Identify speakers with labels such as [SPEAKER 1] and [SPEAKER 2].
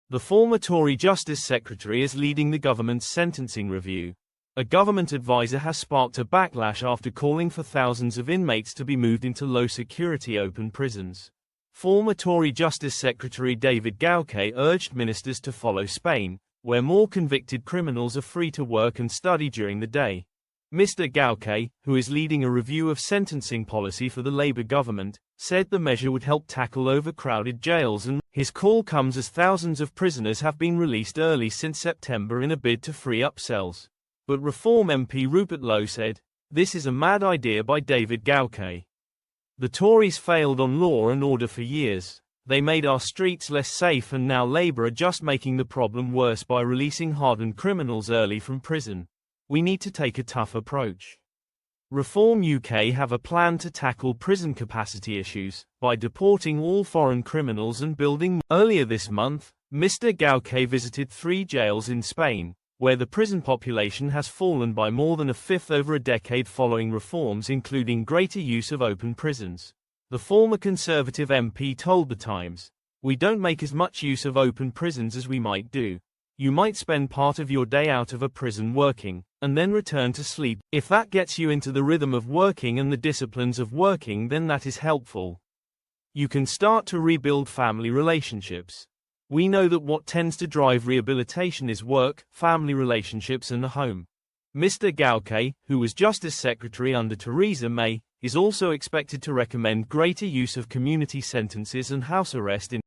[SPEAKER 1] The former Tory Justice Secretary is leading the government's sentencing review. A government advisor has sparked a backlash after calling for thousands of inmates to be moved into low-security open prisons. Former Tory Justice Secretary David Gauke urged ministers to follow Spain, where more convicted criminals are free to work and study during the day. Mr. Gauke, who is leading a review of sentencing policy for the Labour government, said the measure would help tackle overcrowded jails, and his call comes as thousands of prisoners have been released early since September in a bid to free up cells. But Reform MP Rupert Lowe said, "This is a mad idea by David Gauke. The Tories failed on law and order for years. They made our streets less safe, and now Labour are just making the problem worse by releasing hardened criminals early from prison. We need to take a tough approach." Reform UK have a plan to tackle prison capacity issues by deporting all foreign criminals and building more. Earlier this month, Mr. Gauke visited 3 jails in Spain, where the prison population has fallen by more than a fifth over a decade following reforms including greater use of open prisons. The former Conservative MP told The Times, "We don't make as much use of open prisons as we might do. You might spend part of your day out of a prison working, and then return to sleep. If that gets you into the rhythm of working and the disciplines of working, then that is helpful. You can start to rebuild family relationships. We know that what tends to drive rehabilitation is work, family relationships and the home." Mr. Gauke, who was Justice Secretary under Theresa May, is also expected to recommend greater use of community sentences and house arrest in